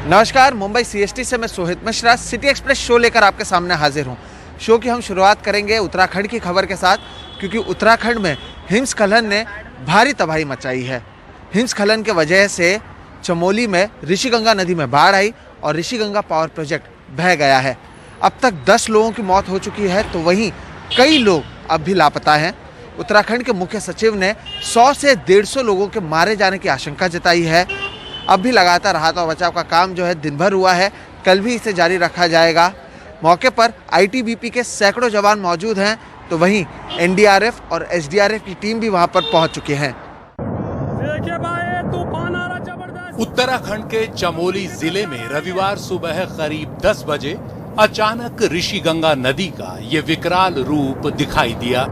नमस्कार, मुंबई सीएसटी से मैं Sohit Mishra city express show लेकर आपके सामने हाजिर हूं। शो की हम शुरुआत करेंगे उत्तराखंड की खबर के साथ, क्योंकि उत्तराखंड में हिमस्खलन ने भारी तबाही मचाई है। हिमस्खलन के वजह से चमोली में ऋषिगंगा नदी में बाढ़ आई और ऋषिगंगा पावर प्रोजेक्ट बह गया है। अब तक 10 लोगों की मौत हो चुकी है, तो वहीं कई लोग अब भी लापता हैं। उत्तराखंड के मुख्य सचिव ने 100 से 150 लोगों के मारे जाने की आशंका जताई है। अब भी लगातार राहत और बचाव का काम जो है दिन भर हुआ है, कल भी इसे जारी रखा जाएगा। मौके पर आईटीबीपी के सैकड़ों जवान मौजूद हैं, तो वहीं एनडीआरएफ और एसडीआरएफ की टीम भी वहां पर पहुंच चुकी हैं। उत्तराखंड के चमोली जिले में रविवार सुबह करीब 10 बजे अचानक ऋषिगंगा नदी का ये विकराल रूप दिखाई दिया।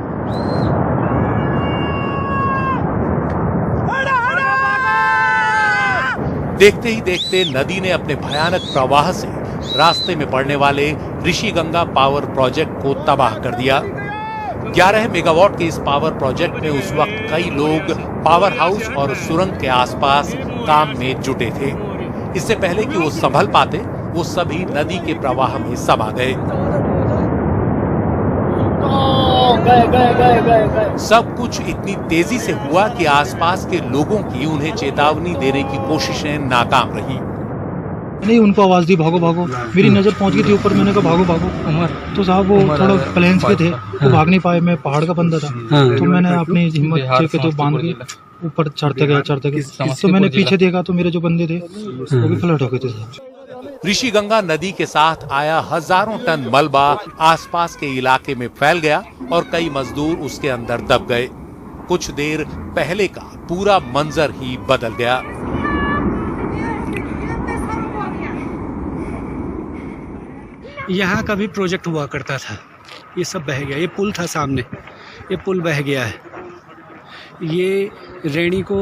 देखते ही देखते नदी ने अपने भयानक प्रवाह से रास्ते में पड़ने वाले ऋषिगंगा पावर प्रोजेक्ट को तबाह कर दिया। 11 मेगावाट के इस पावर प्रोजेक्ट में उस वक्त कई लोग पावर हाउस और सुरंग के आसपास काम में जुटे थे। इससे पहले कि वो संभल पाते, वो सभी नदी के प्रवाह में समा गए। सब कुछ इतनी तेजी से हुआ कि आसपास के लोगों की उन्हें चेतावनी देने की कोशिशें नाकाम रही। नहीं, उनको आवाज दी भागो भागो। मेरी नजर पहुंच गई थी ऊपर, मैंने कहा भागो भागो। तो साहब वो थोड़ा प्लेन्स के थे, वो भाग नहीं पाए। मैं पहाड़ का बंदा था, तो मैंने अपनी हिम्मत के तो बांध के ऊपर चढ़ते गए। तो मैंने पीछे देखा तो मेरे जो बंदे थे वो भी फ्लड हो गए थे। ऋषिगंगा नदी के साथ आया हजारों टन मलबा आसपास के इलाके में फैल गया और कई मजदूर उसके अंदर दब गए। कुछ देर पहले का पूरा मंजर ही बदल गया। यहाँ का भी प्रोजेक्ट हुआ करता था, ये सब बह गया। ये पुल था सामने, ये पुल बह गया है। ये रेणी को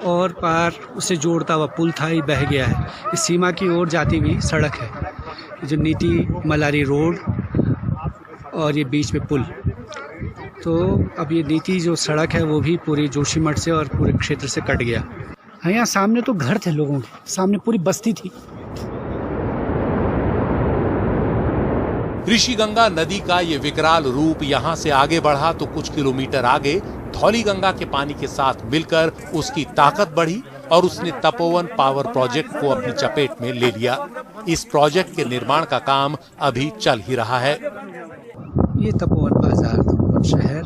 और पार उसे जोड़ता हुआ पुल था, ये बह गया है। इस सीमा की ओर जाती हुई सड़क है, जो नीति मलारी रोड और ये बीच में पुल। तो अब ये नीति जो सड़क है वो भी पूरी जोशीमठ से और पूरे क्षेत्र से कट गया। यहाँ सामने तो घर थे लोगों के, सामने पूरी बस्ती थी। ऋषिगंगा नदी का ये विकराल रूप यहाँ से आगे बढ़ा तो कुछ किलोमीटर आगे धौलीगंगा के पानी के साथ मिलकर उसकी ताकत बढ़ी और उसने तपोवन पावर प्रोजेक्ट को अपनी चपेट में ले लिया। इस प्रोजेक्ट के निर्माण का काम अभी चल ही रहा है। ये तपोवन बाजार, तपोवन शहर,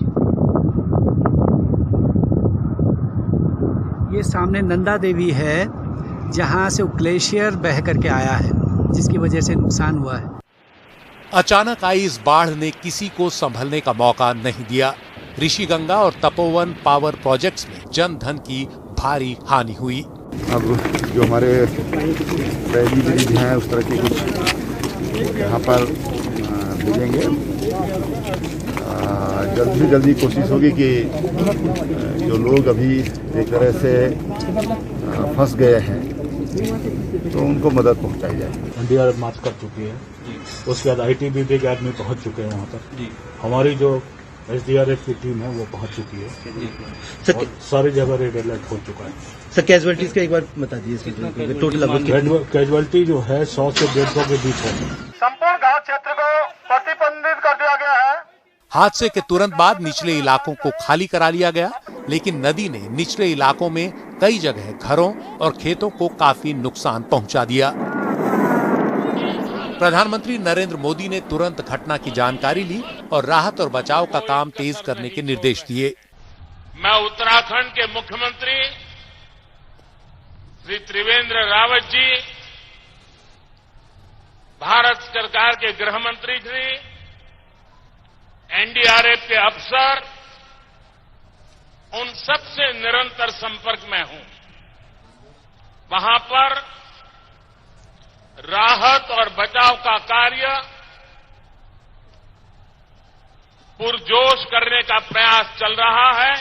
ये सामने नंदा देवी है, जहाँ से ग्लेशियर बह करके आया है, जिसकी वजह से नुकसान हुआ है। अचानक आई इस बाढ़ ने किसी को संभलने का मौका नहीं दिया। ऋषिगंगा और तपोवन पावर प्रोजेक्ट्स में जन धन की भारी हानि हुई। अब जो हमारे पहली ब्रिज हैं उस तरह के कुछ यहाँ पर मिलेंगे। जल्दी से जल्दी कोशिश होगी कि जो लोग अभी एक तरह से फंस गए हैं तो उनको मदद पहुँचाई जाए। एनडीआरएफ मार्च कर चुकी है, उसके बाद आईटीबीपी के आदमी पहुंच चुके हैं वहाँ पर। हमारी जो एसडीआरएफ की टीम है वो पहुंच चुकी है और सारी जगह रेड अलर्ट हो चुका है। सर, कैजुअलिटीज का एक बार बता दीजिए, टोटल कैजुअलिटी जो है 100 से 150 के बीच है। संपूर्ण घाट क्षेत्र को प्रतिबंधित कर दिया गया है। हादसे के तुरंत बाद निचले इलाकों को खाली करा लिया गया, लेकिन नदी ने निचले इलाकों में कई जगह घरों और खेतों को काफी नुकसान पहुंचा दिया। प्रधानमंत्री नरेंद्र मोदी ने तुरंत घटना की जानकारी ली और राहत और बचाव का काम तेज करने के निर्देश दिए। मैं उत्तराखंड के मुख्यमंत्री श्री त्रिवेंद्र रावत जी, भारत सरकार के गृह मंत्री श्री, एनडीआरएफ के अफसर, उन सबसे निरंतर संपर्क में हूं। वहां पर राहत और बचाव का कार्य पुरजोश करने का प्रयास चल रहा है।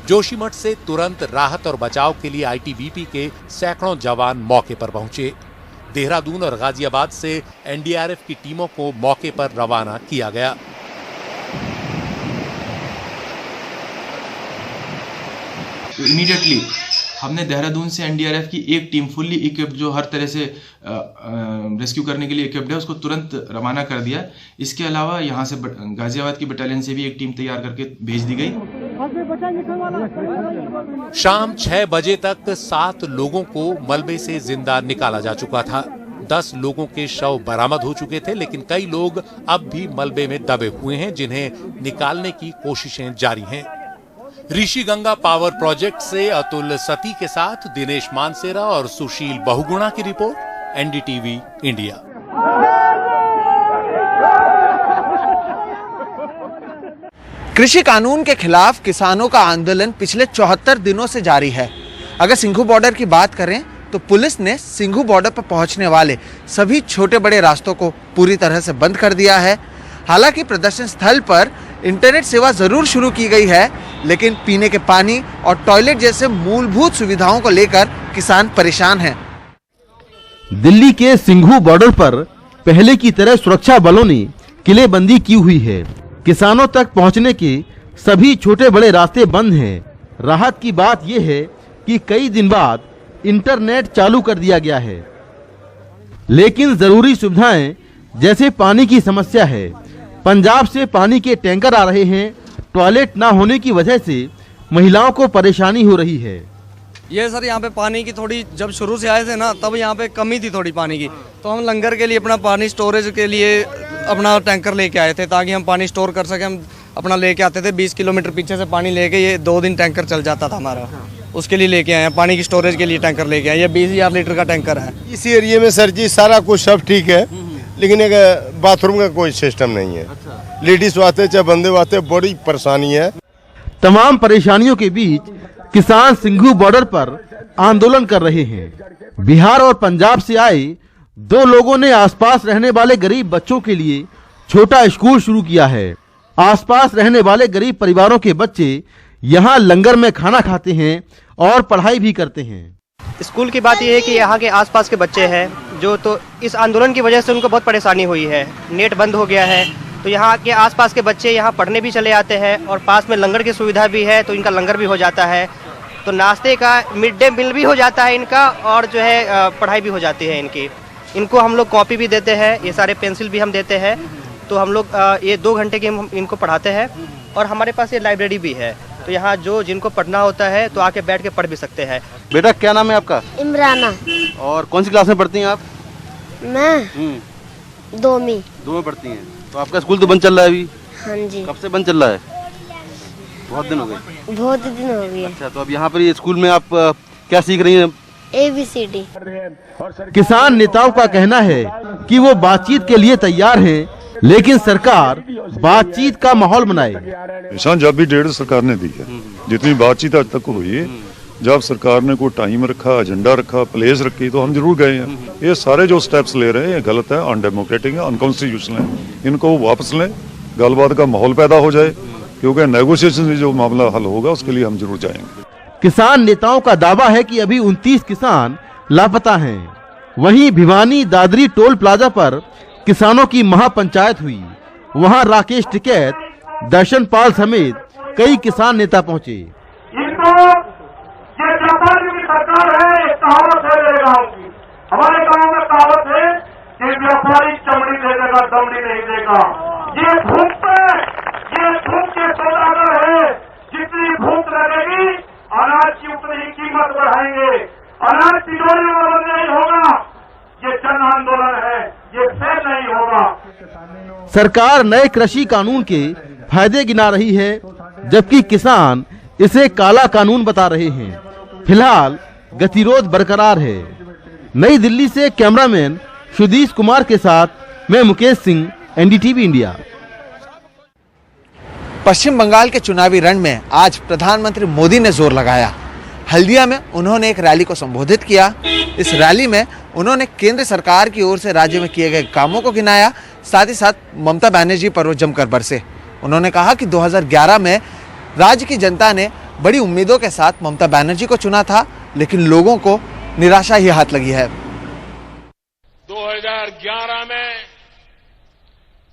जोशीमठ से तुरंत राहत और बचाव के लिए आईटीबीपी के सैकड़ों जवान मौके पर पहुंचे। देहरादून और गाजियाबाद से एनडीआरएफ की टीमों को मौके पर रवाना किया गया। immediately हमने देहरादून से एनडीआरएफ की एक टीम फुल्ली इक्विप्ड जो हर तरह से रेस्क्यू करने के लिए इक्विप्ड है उसको तुरंत रवाना कर दिया। इसके अलावा यहाँ से गाजियाबाद की बटालियन से भी एक टीम तैयार करके भेज दी गई। शाम 6 बजे तक 7 लोगों को मलबे से जिंदा निकाला जा चुका था। 10 लोगों के शव बरामद हो चुके थे, लेकिन कई लोग अब भी मलबे में दबे हुए हैं जिन्हें निकालने की कोशिशें जारी हैं। ऋषि गंगा पावर प्रोजेक्ट से अतुल सती के साथ दिनेश मानसेरा और सुशील बहुगुणा की रिपोर्ट, एनडीटीवी इंडिया। कृषि कानून के खिलाफ किसानों का आंदोलन पिछले 74 दिनों से जारी है। अगर सिंघू बॉर्डर की बात करें तो पुलिस ने सिंघू बॉर्डर पर पहुंचने वाले सभी छोटे बड़े रास्तों को पूरी तरह से बंद कर दिया है। हालांकि प्रदर्शन स्थल पर इंटरनेट सेवा जरूर शुरू की गई है, लेकिन पीने के पानी और टॉयलेट जैसे मूलभूत सुविधाओं को लेकर किसान परेशान हैं। दिल्ली के सिंघू बॉर्डर पर पहले की तरह सुरक्षा बलों ने किलेबंदी की हुई है। किसानों तक पहुंचने के सभी छोटे बड़े रास्ते बंद हैं। राहत की बात यह है कि कई दिन बाद इंटरनेट चालू कर दिया गया है, लेकिन जरूरी सुविधाएं जैसे पानी की समस्या है। पंजाब से पानी के टैंकर आ रहे हैं। टॉयलेट ना होने की वजह से महिलाओं को परेशानी हो रही है। ये सर यहाँ पे पानी की थोड़ी, जब शुरू से आए थे ना तब यहाँ पे कमी थी थोड़ी पानी की, तो हम लंगर के लिए अपना पानी स्टोरेज के लिए अपना टैंकर लेके आए थे ताकि हम पानी स्टोर कर सके। हम अपना लेके आते थे 20 किलोमीटर पीछे से पानी लेके, ये 2 दिन टैंकर चल जाता था हमारा। उसके लिए लेके आए हैं, पानी की स्टोरेज के लिए टैंकर लेके आए। ये 20,000 लीटर का टैंकर है। इस एरिया में सर जी सारा कुछ सब ठीक है, लेकिन एक बाथरूम का कोई सिस्टम नहीं है। लेडीज वास्ते चाहे बंदे वास्ते बड़ी परेशानी है। तमाम परेशानियों के बीच किसान सिंघू बॉर्डर पर आंदोलन कर रहे हैं। बिहार और पंजाब से आए 2 लोगों ने आसपास रहने वाले गरीब बच्चों के लिए छोटा स्कूल शुरू किया है। आसपास रहने वाले गरीब परिवारों के बच्चे यहाँ लंगर में खाना खाते हैं और पढ़ाई भी करते हैं। स्कूल की बात यह है कि यहाँ के आसपास के बच्चे हैं जो, तो इस आंदोलन की वजह से उनको बहुत परेशानी हुई है। नेट बंद हो गया है, तो यहाँ के आसपास के बच्चे यहाँ पढ़ने भी चले आते हैं और पास में लंगर की सुविधा भी है, तो इनका लंगर भी हो जाता है। तो नाश्ते का मिड डे मील भी हो जाता है इनका, और जो है पढ़ाई भी हो जाती है इनकी। इनको हम लोग कॉपी भी देते हैं, ये सारे पेंसिल भी हम देते हैं। तो हम लोग ये 2 घंटे की हम इनको पढ़ाते हैं, और हमारे पास ये लाइब्रेरी भी है, तो यहाँ जो जिनको पढ़ना होता है तो आके बैठ के पढ़ भी सकते हैं। बेटा क्या नाम है आपका? इमराना। और कौन सी क्लास में पढ़ती हैं आप? मैं 2वीं में पढ़ती हैं। तो आपका स्कूल तो बंद चल रहा है अभी? हाँ जी। कब से बंद चल रहा है? बहुत दिन हो गए। बहुत दिन हो गए। अच्छा, तो अब यहाँ पर ये स्कूल में आप क्या सीख रही हैं? ABCD। किसान नेताओं का कहना है कि वो बातचीत के लिए तैयार हैं, लेकिन सरकार बातचीत का माहौल बनाए। निशान जब भी डेढ़ सरकार ने दी है, जितनी बातचीत आज तक हुई है, जब सरकार ने कोई टाइम रखा, एजेंडा रखा, प्लेस रखी, तो हम जरूर गए हैं। ये सारे जो स्टेप्स ले रहे हैं ये गलत है, अनडेमोक्रेटिक है, अनकॉन्स्टिट्यूशनल है। इनको वापस लें, गलबात का माहौल पैदा हो जाए, क्योंकि नेगोशिएशन से जो मामला हल होगा उसके लिए हम जरूर जाएंगे। किसान नेताओं का दावा है कि अभी 29 किसान लापता हैं। वहीं भिवानी दादरी टोल प्लाजा पर किसानों की महापंचायत हुई। वहां राकेश टिकैत, दर्शन पाल समेत कई किसान नेता पहुंचे। इनको ये व्यापारियों की सरकार है, एक कहावत है मेरे गाँव की। हमारे गाँव में कहावत है कि व्यापारी चमड़ी दे देगा, दमड़ी नहीं देगा। ये भूख के सौदागर है, जितनी भूख लगेगी अनाज की उतनी ही कीमत बढ़ाएंगे। अनाज तिजोरी में बंद नहीं होगा, ये जन आंदोलन है, ये फेल नहीं होगा। सरकार नए कृषि कानून के फायदे गिना रही है, जबकि किसान इसे काला कानून बता रहे हैं। फिलहाल गतिरोध बरकरार है। नई दिल्ली से कैमरामैन सुधीश कुमार के साथ मैं मुकेश सिंह, एनडीटीवी इंडिया। पश्चिम बंगाल के चुनावी रण में आज प्रधानमंत्री मोदी ने जोर लगाया। हल्दिया में उन्होंने एक रैली को संबोधित किया। इस रैली में उन्होंने केंद्र सरकार की ओर से राज्य में किए गए कामों को गिनाया। साथ ही साथ ममता बनर्जी पर वो जमकर बरसे। उन्होंने कहा कि 2011 में राज्य की जनता ने बड़ी उम्मीदों के साथ ममता बनर्जी को चुना था, लेकिन लोगों को निराशा ही हाथ लगी है। 2011 में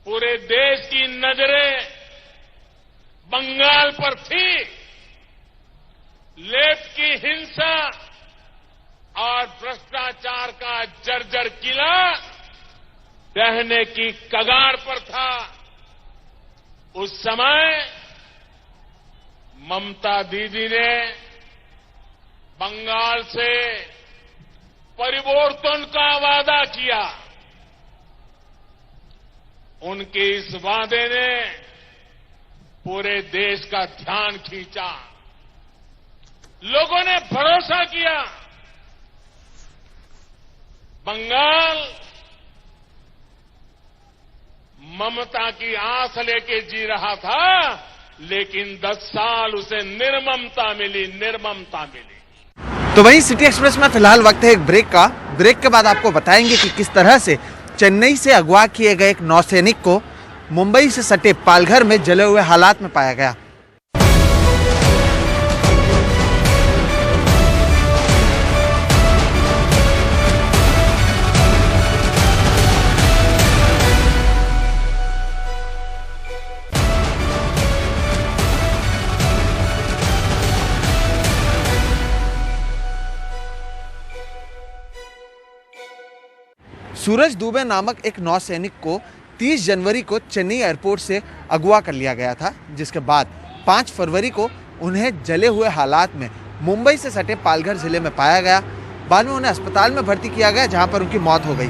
पूरे देश की नजरें बंगाल पर थी। लेफ्ट की हिंसा और भ्रष्टाचार का जर्जर किला ढहने की कगार पर था। उस समय ममता दीदी ने बंगाल से परिवर्तन का वादा किया। उनके इस वादे ने पूरे देश का ध्यान खींचा। लोगों ने भरोसा किया। बंगाल ममता की आस लेके जी रहा था, लेकिन 10 साल उसे निर्ममता मिली। तो वहीं सिटी एक्सप्रेस में फिलहाल वक्त है एक ब्रेक का। ब्रेक के बाद आपको बताएंगे कि किस तरह से चेन्नई से अगवा किए गए एक नौसैनिक को मुंबई से सटे पालघर में जले हुए हालात में पाया गया। सूरज दुबे नामक एक नौसैनिक को 30 जनवरी को चेन्नई एयरपोर्ट से अगवा कर लिया गया था, जिसके बाद 5 फरवरी को उन्हें जले हुए हालात में मुंबई से सटे पालघर जिले में पाया गया। बाद में उन्हें अस्पताल में भर्ती किया गया, जहां पर उनकी मौत हो गई।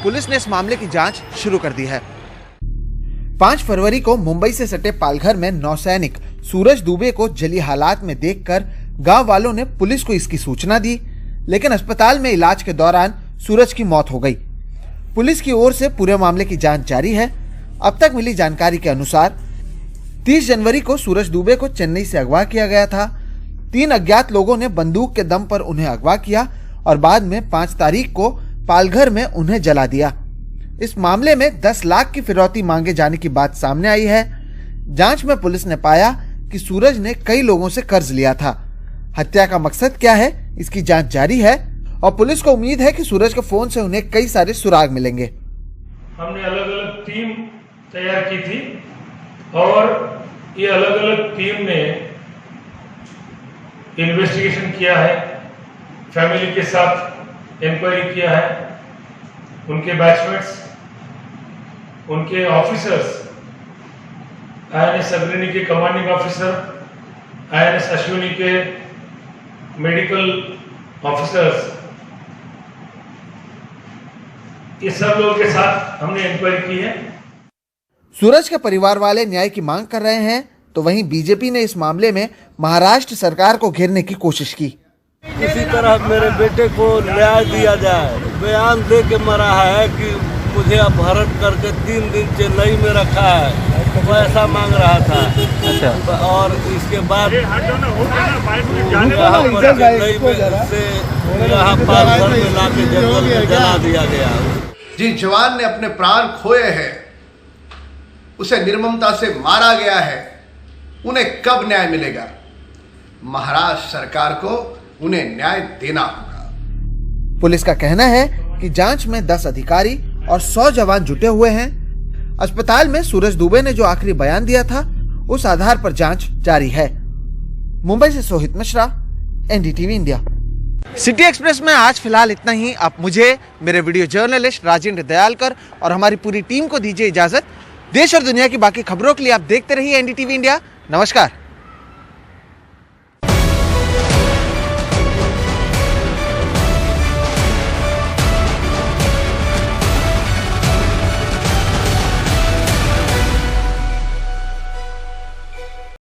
पुलिस ने इस मामले की जांच शुरू कर दी है। 5 फरवरी को मुंबई से सटे पालघर में नौसैनिक सूरज दुबे को जली हालात में देखकर गांव वालों ने पुलिस को इसकी सूचना दी, लेकिन अस्पताल में इलाज के दौरान सूरज की मौत हो गई। पुलिस की ओर से पूरे मामले की जांच जारी है। अब तक मिली जानकारी के अनुसार 30 जनवरी को सूरज दुबे को चेन्नई से अगवा किया गया था। 3 अज्ञात लोगों ने बंदूक के दम पर उन्हें अगवा किया और बाद में 5 तारीख को पालघर में उन्हें जला दिया। इस मामले में 10 लाख की फिरौती मांगे जाने की बात सामने आई है। जांच में पुलिस ने पाया कि सूरज ने कई लोगों से कर्ज लिया था। हत्या का मकसद क्या है, इसकी जांच जारी है और पुलिस को उम्मीद है कि सूरज के फोन से उन्हें कई सारे सुराग मिलेंगे। हमने अलग अलग टीम तैयार की थी और ये अलग अलग टीम ने इन्वेस्टिगेशन किया है, फैमिली के साथ इंक्वायरी किया है, उनके बैचमेट्स, उनके ऑफिसर्स, INS अग्रणी के कमांडिंग ऑफिसर, INS अश्विनी के मेडिकल ऑफिसर्स, ये सब लोगों के साथ हमने इंक्वायरी की है। सूरज के परिवार वाले न्याय की मांग कर रहे हैं, तो वहीं बीजेपी ने इस मामले में महाराष्ट्र सरकार को घेरने की कोशिश की। किसी तरह मेरे बेटे को न्याय दिया जाए। बयान दे के मरा है कि मुझे अपहरण करके 3 दिन चेन्नई में रखा है, पैसा मांग रहा था। अच्छा। और इसके बाद यहाँ पालघर में लाके जंगल में जला दिया गया। जिस जवान ने अपने प्राण खोए हैं, उसे निर्ममता से मारा गया है, उन्हें कब न्याय मिलेगा? महाराष्ट्र सरकार को उन्हें न्याय देना होगा। पुलिस का कहना है कि जांच में 10 अधिकारी और 100 जवान जुटे हुए हैं। अस्पताल में सूरज दुबे ने जो आखिरी बयान दिया था, उस आधार पर जांच जारी है। मुंबई से Sohit Mishra, NDTV India. City express में आज फिलहाल इतना ही। आप मुझे, मेरे वीडियो जर्नलिस्ट राजेंद्र दयालकर और हमारी पूरी टीम को दीजिए इजाजत। देश और दुनिया की बाकी खबरों के लिए आप देखते रहिए NDTV इंडिया। नमस्कार।